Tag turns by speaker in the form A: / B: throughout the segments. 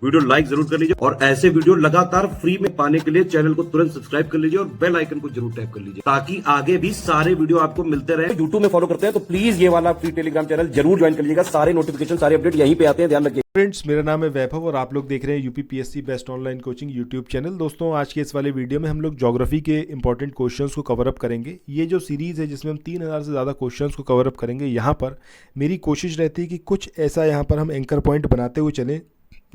A: Video like जरूर कर लीजिए और ऐसे वीडियो लगातार फ्री में पाने के लिए चैनल को तुरंत सब्सक्राइब कर लीजिए और बेल आइकन को जरूर टैप कर लीजिए ताकि आगे भी सारे वीडियो आपको मिलते रहे। यूट्यूब में फॉलो करते हैं तो प्लीज ये वाला फ्री टेलीग्राम चैनल जरूर ज्वाइन कर लीजिएगा। सारे नोटिफिकेशन सारे अपडेट यहीं पे आते हैं, ध्यान रखिए।
B: फ्रेंड्स, मेरा नाम है वैभव और आप लोग देख रहे हैं UPPSC best online coaching YouTube channel. दोस्तों, आज के इस वाले वीडियो में हम लोग ज्योग्राफी के इंपॉर्टेंट क्वेश्चंस को कवर अप करेंगे। ये जो सीरीज़ है जिसमें हम 3000 से ज़्यादा क्वेश्चंस को कवर अप करेंगे, यहाँ पर मेरी कोशिश रहती है कि कुछ ऐसा यहाँ पर हम एंकर पॉइंट बनाते हुए चलें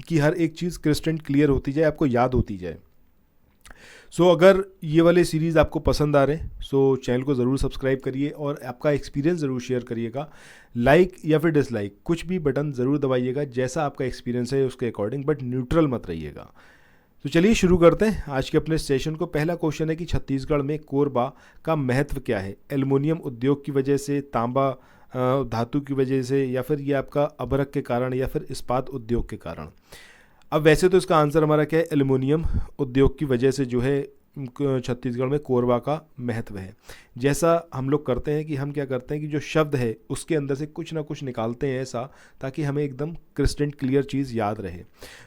B: कि हर एक चीज़ क्रिस्टल क्लियर होती जाए, आपको याद होती जाए। सो अगर ये वाले सीरीज़ आपको पसंद आ रहे हैं सो चैनल को ज़रूर सब्सक्राइब करिए और आपका एक्सपीरियंस ज़रूर शेयर करिएगा। लाइक या फिर डिसलाइक कुछ भी बटन ज़रूर दबाइएगा, जैसा आपका एक्सपीरियंस है उसके अकॉर्डिंग, बट न्यूट्रल मत रहिएगा। तो चलिए शुरू करते हैं आज के अपने सेशन को। पहला क्वेश्चन है कि छत्तीसगढ़ में कोरबा का महत्व क्या है? एल्युमिनियम उद्योग की वजह से, तांबा धातु की वजह से, या फिर ये आपका अभ्रक के कारण, या फिर इस्पात उद्योग के कारण। अब वैसे तो इसका आंसर हमारा क्या है? एल्युमिनियम उद्योग की वजह से जो है छत्तीसगढ़ में कोरबा का महत्व है। जैसा हम लोग करते हैं कि हम क्या करते हैं कि जो शब्द है उसके अंदर से कुछ ना कुछ निकालते हैं ऐसा, ताकि हमें एकदम क्रिस्टल क्लियर चीज़ याद रहे।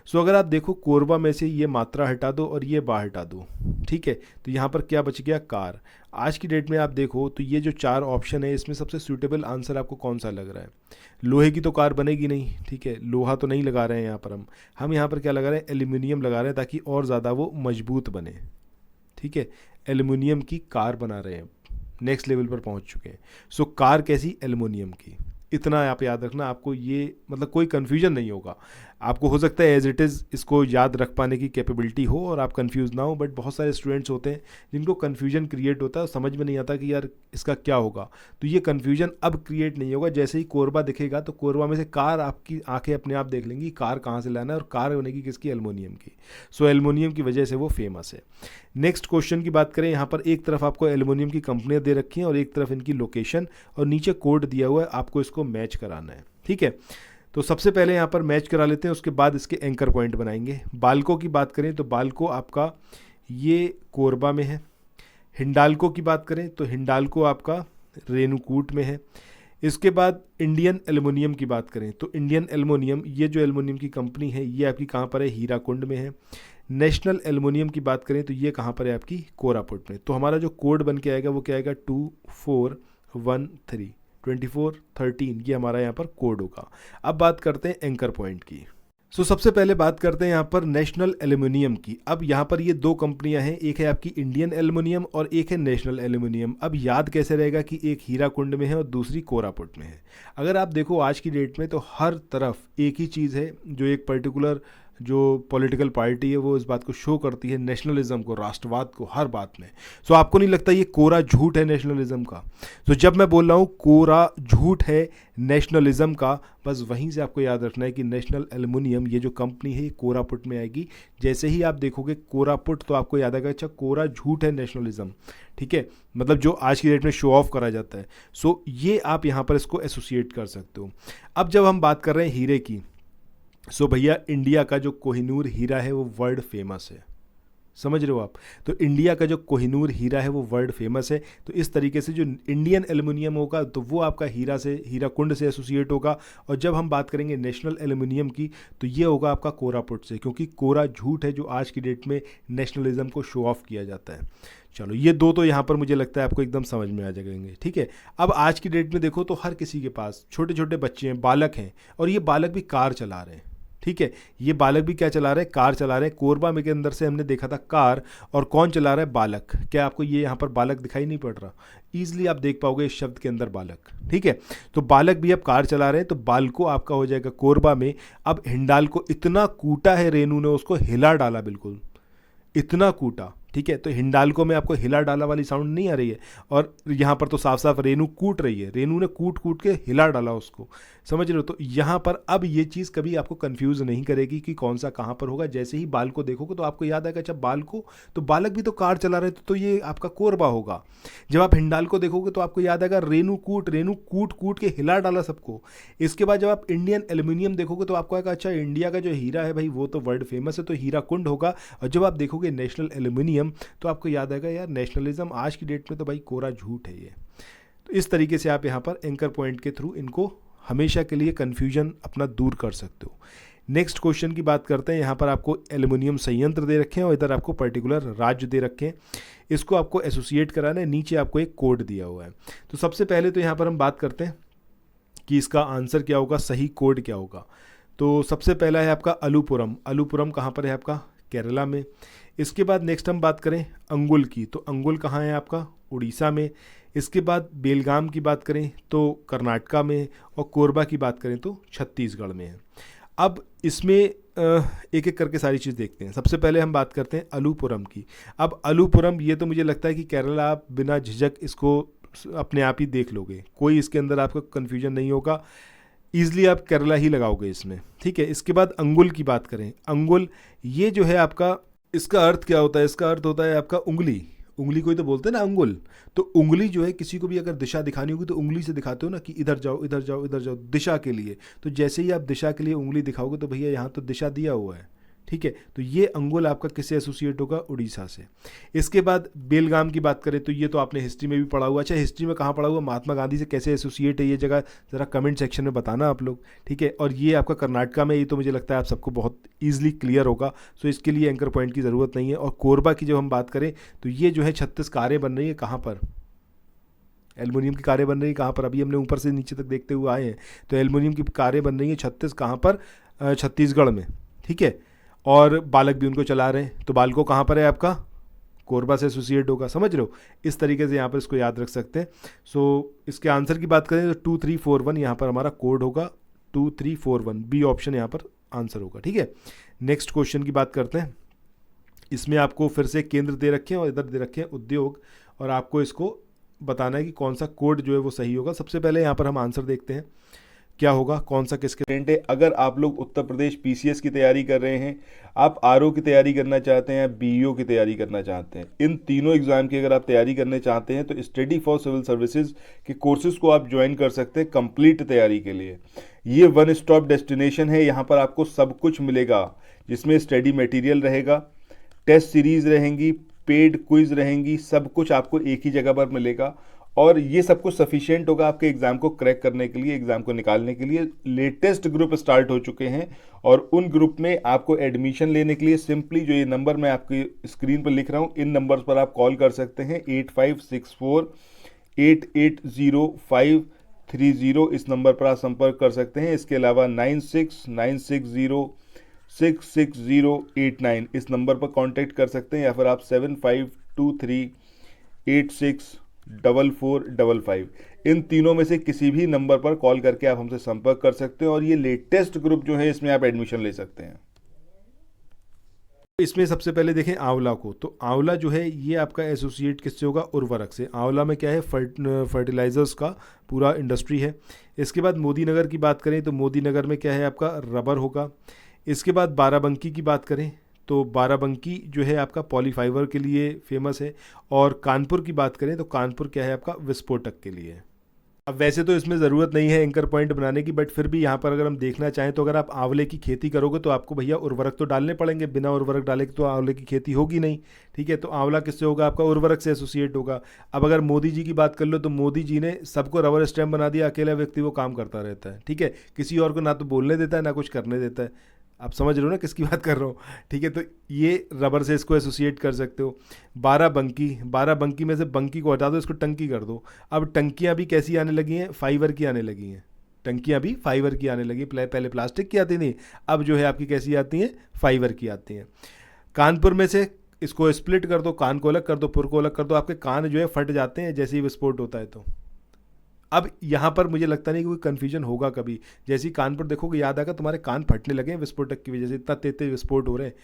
B: सो अगर आप देखो कोरबा में से ये मात्रा हटा दो और ये बा हटा दो, ठीक है, तो यहाँ पर क्या बच गया? कार। आज की डेट में आप देखो तो ये जो 4 ऑप्शन है इसमें सबसे सूटेबल आंसर आपको कौन सा लग रहा है? लोहे की तो कार बनेगी नहीं, ठीक है, लोहा तो नहीं लगा रहे हैं यहाँ पर हम यहाँ पर क्या लगा रहे हैं? एल्युमिनियम लगा रहे हैं ताकि और ज़्यादा वो मजबूत बने, ठीक है। एल्युमिनियम की कार बना रहे हैं, नेक्स्ट लेवल पर पहुंच चुके हैं। सो कार कैसी? एल्युमिनियम की। इतना आप याद रखना, आपको ये मतलब कोई कन्फ्यूजन नहीं होगा। आपको हो सकता है एज इट इज़ इसको याद रख पाने की कैपेबिलिटी हो और आप कंफ्यूज ना हो, बट बहुत सारे स्टूडेंट्स होते हैं जिनको कन्फ्यूजन क्रिएट होता है, समझ में नहीं आता कि यार इसका क्या होगा। तो ये कन्फ्यूजन अब क्रिएट नहीं होगा। जैसे ही कोरबा दिखेगा तो कोरबा में से कार आपकी आंखें अपने आप देख लेंगी कार कहाँ से लाना है, और कार बनेगी किसकी? एल्युमिनियम की। सो एल्युमिनियम की वजह से वो फेमस है। नेक्स्ट क्वेश्चन की बात करें, यहाँ पर एक तरफ आपको एल्युमिनियम की कंपनियाँ दे रखी हैं और एक तरफ इनकी लोकेशन, और नीचे कोड दिया हुआ है, आपको इसको मैच कराना है, ठीक है। तो सबसे पहले यहाँ पर मैच करा लेते हैं, उसके बाद इसके एंकर पॉइंट बनाएंगे। बाल्को की बात करें तो बाल्को आपका ये कोरबा में है। हिंडाल्को की बात करें तो हिंडाल्को आपका रेणुकूट में है। इसके बाद इंडियन एल्युमिनियम की बात करें तो इंडियन एल्युमिनियम, ये जो एल्युमिनियम की कंपनी है ये आपकी कहाँ पर है? हीराकुंड में है। नेशनल एल्युमिनियम की बात करें तो ये कहाँ पर है? आपकी कोरापुट में। तो हमारा जो कोड बन के आएगा वो क्या आएगा? 2413 2413, ये हमारा यहाँ पर कोड होगा। अब बात करते हैं एंकर पॉइंट की। सो सबसे पहले बात करते हैं यहाँ पर नेशनल एल्युमिनियम की। अब यहाँ पर ये 2 कंपनियाँ हैं, एक है आपकी इंडियन एल्युमिनियम और एक है नेशनल एल्युमिनियम। अब याद कैसे रहेगा कि एक हीराकुंड में है और दूसरी कोरापुट में है? अगर आप देखो आज की डेट में तो हर तरफ एक ही चीज़ है, जो एक पर्टिकुलर जो पॉलिटिकल पार्टी है वो इस बात को शो करती है, नेशनलिज्म को, राष्ट्रवाद को, हर बात में। सो आपको नहीं लगता ये कोरा झूठ है नेशनलिज्म का? तो जब मैं बोल रहा हूँ कोरा झूठ है नेशनलिज्म का, बस वहीं से आपको याद रखना है कि नेशनल एल्युमिनियम ये जो कंपनी है ये कोरापुट में आएगी। जैसे ही आप देखोगे कोरापुट तो आपको याद आएगा अच्छा कोरा झूठ है नेशनलिज्म, ठीक है, मतलब जो आज की डेट में शो ऑफ करा जाता है। सो ये आप यहाँ पर इसको एसोसिएट कर सकते हो। अब जब हम बात कर रहे हैं हीरे की, सो भैया इंडिया का जो कोहिनूर हीरा है वो वर्ल्ड फेमस है, समझ रहे हो आप? तो इंडिया का जो कोहिनूर हीरा है वो वर्ल्ड फेमस है। तो इस तरीके से जो इंडियन एल्युमिनियम होगा तो वो आपका हीरा से, हीराकुंड से एसोसिएट होगा। और जब हम बात करेंगे नेशनल एल्युमिनियम की तो ये होगा आपका कोरापुट से, क्योंकि कोरा झूठ है जो आज की डेट में नेशनलिज्म को शो ऑफ किया जाता है। चलो ये 2 तो यहाँ पर मुझे लगता है आपको एकदम समझ में आ जाएंगे, ठीक है। अब आज की डेट में देखो तो हर किसी के पास छोटे छोटे बच्चे हैं, बालक हैं, और ये बालक भी कार चला रहे हैं, ठीक है। ये बालक भी क्या चला रहे हैं? कार चला रहे हैं। कोरबा में के अंदर से हमने देखा था कार, और कौन चला रहा है? बालक। क्या आपको ये यहाँ पर बालक दिखाई नहीं पड़ रहा? ईजिली आप देख पाओगे इस शब्द के अंदर बालक, ठीक है। तो बालक भी अब कार चला रहे हैं, तो बालको आपका हो जाएगा कोरबा में। अब हिंडाल्को इतना कूटा है रेनू ने, उसको हिला डाला, बिल्कुल इतना कूटा, ठीक है। तो हिंडाल्को में आपको हिला डाला वाली साउंड नहीं आ रही है, और यहाँ पर तो साफ साफ रेनू कूट रही है, रेनू ने कूट कूट के हिला डाला उसको, समझ रहे हो? तो यहाँ पर अब ये चीज़ कभी आपको कंफ्यूज नहीं करेगी कि कौन सा कहाँ पर होगा। जैसे ही बाल को देखोगे तो आपको याद आएगा अच्छा बाल को, तो बालक भी तो कार चला रहे थे, तो ये आपका कोरबा होगा। जब आप हिंडाल को देखोगे तो आपको याद आएगा रेनू कूट कूट के हिला डाला सबको। इसके बाद जब आप इंडियन एल्युमिनियम देखोगे तो आपको आएगा अच्छा इंडिया का जो हीरा है भाई वो तो वर्ल्ड फेमस है, तो हीराकुंड होगा। और जब आप देखोगे नेशनल एल्युमिनियम तो आपको याद आएगा यार नेशनलिज्म आज की डेट में तो भाई कोरा झूठ है ये। तो इस तरीके से आप यहाँ पर एंकर पॉइंट के थ्रू इनको हमेशा के लिए कन्फ्यूजन अपना दूर कर सकते हो। नेक्स्ट क्वेश्चन की बात करते हैं। यहाँ पर आपको एल्युमिनियम संयंत्र दे रखे हैं और इधर आपको पर्टिकुलर राज्य दे रखे हैं, इसको आपको एसोसिएट कराना है। नीचे आपको एक कोड दिया हुआ है। तो सबसे पहले तो यहाँ पर हम बात करते हैं कि इसका आंसर क्या होगा, सही कोड क्या होगा। तो सबसे पहला है आपका अलुपुरम। अलुपुरम कहाँ पर है आपका, केरला में। इसके बाद नेक्स्ट हम बात करें अंगुल की, तो अंगुल कहाँ है आपका, उड़ीसा में। इसके बाद बेलगाम की बात करें तो कर्नाटका में, और कोरबा की बात करें तो छत्तीसगढ़ में है। अब इसमें एक एक करके सारी चीज़ देखते हैं। सबसे पहले हम बात करते हैं अलुपुरम की। अब अलुपुरम ये तो मुझे लगता है कि केरला आप बिना झिझक इसको अपने आप ही देख लोगे, कोई इसके अंदर आपको कन्फ्यूजन नहीं होगा, ईजिली आप केरला ही लगाओगे इसमें, ठीक है। इसके बाद अंगुल की बात करें, अंगुल ये जो है आपका, इसका अर्थ क्या होता है, इसका अर्थ होता है आपका उंगली। उंगली को ही तो बोलते हैं ना अंगुल। तो उंगली जो है, किसी को भी अगर दिशा दिखानी होगी तो उंगली से दिखाते हो ना कि इधर जाओ इधर जाओ इधर जाओ, दिशा के लिए। तो जैसे ही आप दिशा के लिए उंगली दिखाओगे तो भैया यहाँ तो दिशा दिया हुआ है, ठीक है। तो ये अंगुल आपका किससे एसोसिएट होगा, उड़ीसा से। इसके बाद बेलगाम की बात करें तो ये तो आपने हिस्ट्री में भी पढ़ा हुआ। अच्छा, हिस्ट्री में कहाँ पढ़ा हुआ, महात्मा गांधी से कैसे एसोसिएट है ये जगह, ज़रा कमेंट सेक्शन में बताना आप लोग, ठीक है। और ये आपका कर्नाटका में, ये तो मुझे लगता है आप सबको बहुत ईजिली क्लियर होगा, सो इसके लिए एंकर पॉइंट की ज़रूरत नहीं है। और कोरबा की जब हम बात करें तो ये जो है 36 कारें बन रही है, कहाँ पर, एल्युमिनियम की कारें बन रही है कहाँ पर, अभी हमने ऊपर से नीचे तक देखते हुए आए हैं। तो एल्युमिनियम की कारें बन रही हैं 36 कहाँ पर, छत्तीसगढ़ में, ठीक है। और बालक भी उनको चला रहे हैं, तो बालको कहाँ पर है आपका, कोरबा से एसोसिएट होगा, समझ लो। इस तरीके से यहाँ पर इसको याद रख सकते हैं। सो इसके आंसर की बात करें तो 2341 यहाँ पर हमारा कोड होगा, 2341 बी ऑप्शन यहाँ पर आंसर होगा, ठीक है। नेक्स्ट क्वेश्चन की बात करते हैं। इसमें आपको फिर से केंद्र दे रखे हैं और इधर दे रखे हैं उद्योग, और आपको इसको बताना है कि कौन सा कोड जो है वो सही होगा। सबसे पहले यहाँ पर हम आंसर देखते हैं क्या होगा, कौन सा किसके है।
C: अगर आप लोग उत्तर प्रदेश पीसीएस की तैयारी कर रहे हैं, आप आरओ की तैयारी करना चाहते हैं, बीईओ की तैयारी करना चाहते हैं, इन तीनों एग्जाम की अगर आप तैयारी करने चाहते हैं तो स्टडी फॉर सिविल सर्विसेज के कोर्सेज को आप ज्वाइन कर सकते हैं कंप्लीट तैयारी के लिए। ये वन स्टॉप डेस्टिनेशन है, यहाँ पर आपको सब कुछ मिलेगा, जिसमें स्टडी मटेरियल रहेगा, टेस्ट सीरीज रहेंगी, पेड क्विज रहेंगी, सब कुछ आपको एक ही जगह पर मिलेगा। और ये सब कुछ सफिशिएंट होगा आपके एग्जाम को क्रैक करने के लिए, एग्जाम को निकालने के लिए। लेटेस्ट ग्रुप स्टार्ट हो चुके हैं और उन ग्रुप में आपको एडमिशन लेने के लिए सिंपली जो ये नंबर मैं आपकी स्क्रीन पर लिख रहा हूँ, इन नंबर्स पर आप कॉल कर सकते हैं। 8564880530, इस नंबर पर आप संपर्क कर सकते हैं। इसके अलावा 9696066089 इस नंबर पर कांटेक्ट कर सकते हैं, या फिर आप 7523864455 इन तीनों में से किसी भी नंबर पर कॉल करके आप हमसे संपर्क कर सकते हैं और ये लेटेस्ट ग्रुप जो है इसमें आप एडमिशन ले सकते हैं।
B: इसमें सबसे पहले देखें आंवला को। तो आंवला जो है ये आपका एसोसिएट किससे होगा, उर्वरक से। आंवला में क्या है, फर्टिलाइजर्स का पूरा इंडस्ट्री है। इसके बाद मोदी नगर की बात करें तो मोदी नगर में क्या है आपका, रबर होगा। इसके बाद बाराबंकी की बात करें तो बाराबंकी जो है आपका पॉलीफाइबर के लिए फेमस है। और कानपुर की बात करें तो कानपुर क्या है आपका, विस्फोटक के लिए। अब वैसे तो इसमें ज़रूरत नहीं है एंकर पॉइंट बनाने की, बट फिर भी यहाँ पर अगर हम देखना चाहें तो अगर आप आंवले की खेती करोगे तो आपको भैया उर्वरक तो डालने पड़ेंगे, बिना उर्वरक डाले तो आंवले की खेती होगी नहीं, ठीक है। तो आंवला किससे होगा आपका, उर्वरक से एसोसिएट होगा। अब अगर मोदी जी की बात कर लो तो मोदी जी ने सबको रबर स्टैम्प बना दिया, अकेला व्यक्ति वो काम करता रहता है, ठीक है। किसी और को ना तो बोलने देता है ना कुछ करने देता है। आप समझ रहे हो ना किसकी बात कर रहा हूँ, ठीक है। तो ये रबर से इसको एसोसिएट कर सकते हो। बाराबंकी में से बंकी को हटा दो, इसको टंकी कर दो। अब टंकियाँ भी कैसी आने लगी हैं, फाइबर की आने लगी हैं। टंकियाँ भी फाइबर की आने लगी, पहले प्लास्टिक की आती थी, अब जो है आपकी कैसी आती हैं, फाइबर की आती हैं। कानपुर में से इसको स्प्लिट कर दो, कान को अलग कर दो, पुर को अलग कर दो, आपके कान जो है फट जाते हैं जैसे ही विस्फोट होता है। तो अब यहाँ पर मुझे लगता नहीं कि कोई कन्फ्यूजन होगा कभी। जैसे ही कानपुर देखोगे याद आएगा तुम्हारे कान फटने लगे हैं विस्फोटक की वजह से, इतना तेज विस्फोट हो रहे हैं।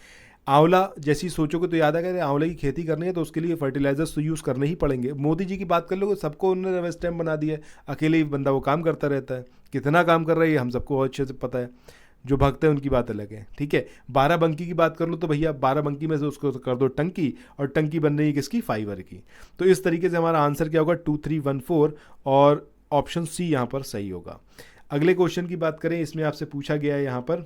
B: आंवला जैसी सोचोगे तो याद आएगा, अरे आंवले की खेती करनी है तो उसके लिए फर्टिलाइजर्स तो यूज़ करने ही पड़ेंगे। मोदी जी की बात कर लो, सबको उन्होंने रबर स्टैम्प बना दिया है, अकेले ही बंदा वो काम करता रहता है। कितना काम कर रहा है ये हम सबको अच्छे से पता है, जो भक्त है उनकी बात अलग है, ठीक है। बाराबंकी की बात कर लो तो भैया बाराबंकी में से उसको कर दो टंकी, और टंकी बन रही है किसकी, फाइबर की। तो इस तरीके से हमारा आंसर क्या होगा, 2314, और ऑप्शन सी यहाँ पर सही होगा। अगले क्वेश्चन की बात करें, इसमें आपसे पूछा गया है यहाँ पर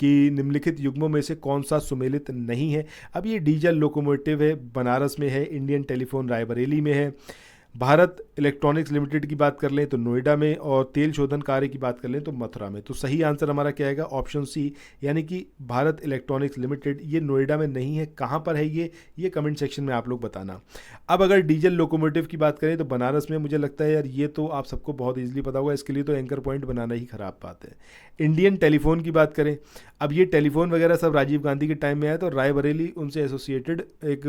B: कि निम्नलिखित युग्मों में से कौन सा सुमेलित नहीं है। अब ये डीजल लोकोमोटिव है, बनारस में है, इंडियन टेलीफोन रायबरेली में है, भारत इलेक्ट्रॉनिक्स लिमिटेड की बात कर लें तो नोएडा में, और तेल शोधन कार्य की बात कर लें तो मथुरा में। तो सही आंसर हमारा क्या आएगा? ऑप्शन सी, यानी कि भारत इलेक्ट्रॉनिक्स लिमिटेड ये नोएडा में नहीं है। कहाँ पर है ये कमेंट सेक्शन में आप लोग बताना। अब अगर डीजल लोकोमोटिव की बात करें तो बनारस में, मुझे लगता है यार ये तो आप सबको बहुत ईजिली पता होगा, इसके लिए तो एंकर पॉइंट बनाना ही खराब बात है। इंडियन टेलीफोन की बात करें, अब ये टेलीफोन वगैरह सब राजीव गांधी के टाइम में आया, तो रायबरेली उनसे एसोसिएटेड एक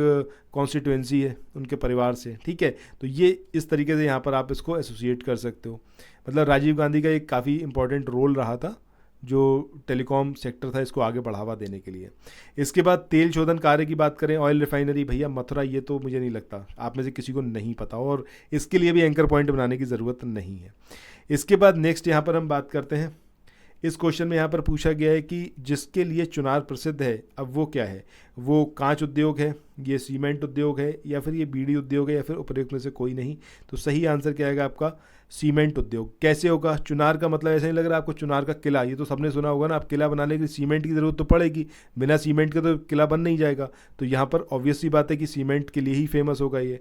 B: कॉन्स्टिट्यूएंसी है उनके परिवार से, ठीक है। तो ये इस तरीके से यहाँ पर आप इसको एसोसिएट कर सकते हो। मतलब राजीव गांधी का एक काफ़ी इंपॉर्टेंट रोल रहा था जो टेलीकॉम सेक्टर था इसको आगे बढ़ावा देने के लिए। इसके बाद तेल शोधन कार्य की बात करें, ऑयल रिफाइनरी, भैया मथुरा, ये तो मुझे नहीं लगता आप में से किसी को नहीं पता, और इसके लिए भी एंकर पॉइंट बनाने की ज़रूरत नहीं है। इसके बाद नेक्स्ट यहाँ पर हम बात करते हैं, इस क्वेश्चन में यहाँ पर पूछा गया है कि जिसके लिए चुनार प्रसिद्ध है, अब वो क्या है? वो कांच उद्योग है, ये सीमेंट उद्योग है, या फिर ये बीड़ी उद्योग है, या फिर उपरोक्त में से कोई नहीं। तो सही आंसर क्या आएगा आपका? सीमेंट उद्योग। कैसे होगा? चुनार का मतलब ऐसा नहीं लग रहा आपको चुनार का किला, ये तो सबने सुना होगा ना, आप किला बनाने के लिए सीमेंट की ज़रूरत तो पड़ेगी, बिना सीमेंट के तो किला बन नहीं जाएगा। तो यहाँ पर ऑब्वियस सी बात है कि सीमेंट के लिए ही फेमस होगा ये।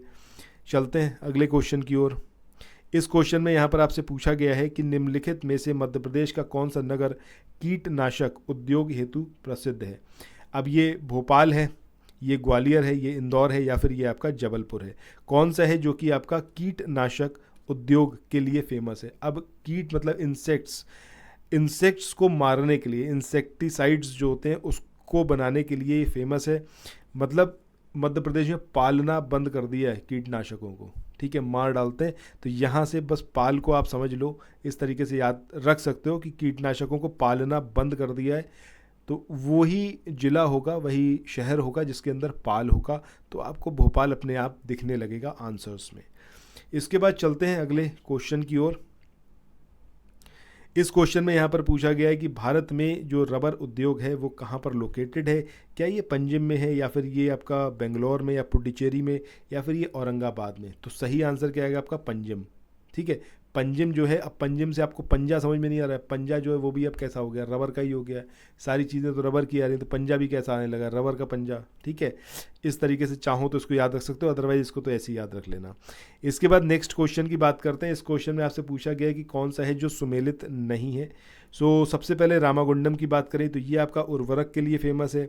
B: चलते हैं अगले क्वेश्चन की ओर। इस क्वेश्चन में यहाँ पर आपसे पूछा गया है कि निम्नलिखित में से मध्य प्रदेश का कौन सा नगर कीटनाशक उद्योग हेतु प्रसिद्ध है? अब ये भोपाल है, ये ग्वालियर है, ये इंदौर है, या फिर ये आपका जबलपुर है। कौन सा है जो कि आपका कीटनाशक उद्योग के लिए फेमस है? अब कीट मतलब इंसेक्ट्स को मारने के लिए, इंसेक्टिसाइड्स जो होते हैं उसको बनाने के लिए ये फेमस है। मतलब मध्य प्रदेश में पालना बंद कर दिया है कीटनाशकों को, ठीक है, मार डालते हैं। तो यहाँ से बस पाल को आप समझ लो, इस तरीके से याद रख सकते हो कि कीटनाशकों को पालना बंद कर दिया है। तो वही जिला होगा, वही शहर होगा जिसके अंदर पाल होगा। तो आपको भोपाल अपने आप दिखने लगेगा आंसर्स में। इसके बाद चलते हैं अगले क्वेश्चन की ओर। इस क्वेश्चन में यहाँ पर पूछा गया है कि भारत में जो रबर उद्योग है वो कहाँ पर लोकेटेड है? क्या ये पंजिम में है, या फिर ये आपका बेंगलोर में, या पुडुचेरी में, या फिर ये औरंगाबाद में? तो सही आंसर क्या आएगा आपका? पंजिम, ठीक है। पंजिम जो है, अब पंजिम से आपको पंजा समझ में नहीं आ रहा है, पंजा जो है वो भी अब कैसा हो गया? रबर का ही हो गया है। सारी चीज़ें तो रबर की आ रही हैं, तो पंजा भी कैसा आने लगा? रबर का पंजा, ठीक है। इस तरीके से चाहो तो इसको याद रख सकते हो, अदरवाइज इसको तो ऐसे ही याद रख लेना। इसके बाद नेक्स्ट क्वेश्चन की बात करते हैं। इस क्वेश्चन में आपसे पूछा गया है कि कौन सा है जो सुमेलित नहीं है। सो सबसे पहले रामागुंडम की बात करें तो ये आपका उर्वरक के लिए फेमस है।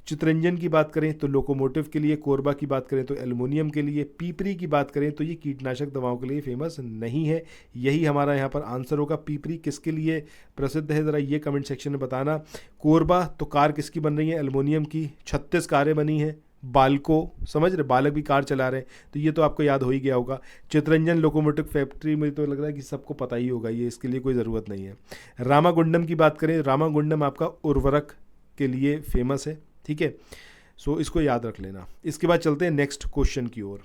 B: चितरंजन की बात करें तो लोकोमोटिव के लिए, कोरबा की बात करें तो एल्युमिनियम के लिए, पीपरी की बात करें तो ये कीटनाशक दवाओं के लिए फेमस नहीं है। यही हमारा यहाँ पर आंसर होगा। पीपरी किसके लिए प्रसिद्ध है, ज़रा ये कमेंट सेक्शन में बताना। कोरबा तो कार किसकी बन रही है? एल्युमिनियम की। 36 कारें बनी हैं। बालको, समझ रहे, बालक भी कार चला रहे हैं, तो ये तो आपको याद हो ही गया होगा। चितरंजन लोकोमोटिव फैक्ट्री, मुझे तो लग रहा है कि सबको पता ही होगा, ये इसके लिए कोई ज़रूरत नहीं है। रामागुंडम की बात करें, रामागुंडम आपका उर्वरक के लिए फेमस है, ठीक है। सो इसको याद रख लेना। इसके बाद चलते हैं नेक्स्ट क्वेश्चन की ओर,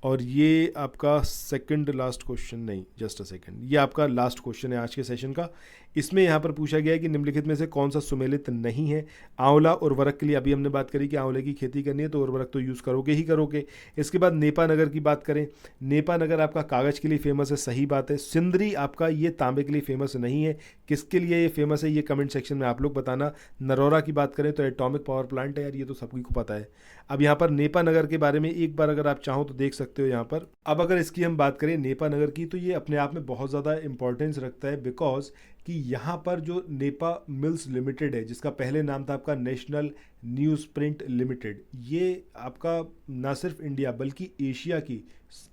B: और ये आपका सेकंड लास्ट क्वेश्चन, नहीं जस्ट अ सेकंड, ये आपका लास्ट क्वेश्चन है आज के सेशन का। इसमें यहाँ पर पूछा गया है कि निम्नलिखित में से कौन सा सुमेलित नहीं है? आंवला उर्वरक के लिए अभी हमने बात करी कि आंवले की खेती करनी है तो उर्वरक तो यूज़ करोगे ही करोगे। इसके बाद नेपा नगर की बात करें, नेपा नगर आपका कागज़ के लिए फेमस है, सही बात है। सिंदरी आपका ये तांबे के लिए फेमस नहीं है। किसके लिए ये फेमस है ये कमेंट सेक्शन में आप लोग बताना। नरौरा की बात करें तो एटॉमिक पावर प्लांट है, यार ये तो सभी को पता है। अब यहाँ पर नेपा नगर के बारे में एक बार अगर आप चाहो तो देख सकते हो यहाँ पर। अब अगर इसकी हम बात करें नेपा नगर की, तो ये अपने आप में बहुत ज़्यादा इंपॉर्टेंस रखता है, बिकॉज कि यहाँ पर जो नेपा मिल्स लिमिटेड है, जिसका पहले नाम था आपका नेशनल न्यूज़ प्रिंट लिमिटेड, ये आपका ना सिर्फ इंडिया बल्कि एशिया की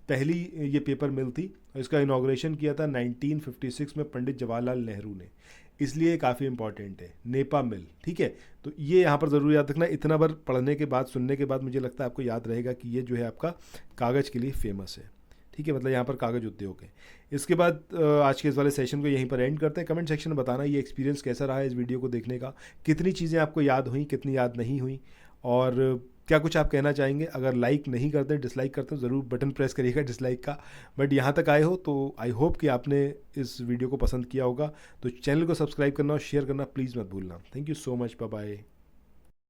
B: पहली ये पेपर मिल थी। इसका इनॉग्रेशन किया था 1956 में पंडित जवाहरलाल नेहरू ने, इसलिए काफ़ी इंपॉर्टेंट है नेपा मिल, ठीक है। तो ये यहाँ पर ज़रूर याद रखना। इतना बार पढ़ने के बाद, सुनने के बाद मुझे लगता है आपको याद रहेगा कि ये जो है आपका कागज़ के लिए फेमस है, ठीक है। मतलब यहाँ पर कागज़ उद्योग है। इसके बाद आज के इस वाले सेशन को यहीं पर एंड करते हैं। कमेंट सेक्शन में बताना ये एक्सपीरियंस कैसा रहा है इस वीडियो को देखने का, कितनी चीज़ें आपको याद हुई, कितनी याद नहीं हुई, और क्या कुछ आप कहना चाहेंगे। अगर लाइक नहीं करते, डिसलाइक करते हो, ज़रूर बटन प्रेस करिएगा डिसलाइक का। बट यहाँ तक आए हो तो आई होप कि आपने इस वीडियो को पसंद किया होगा। तो चैनल को सब्सक्राइब करना और शेयर करना प्लीज़ मत भूलना। Thank you so much, bye bye.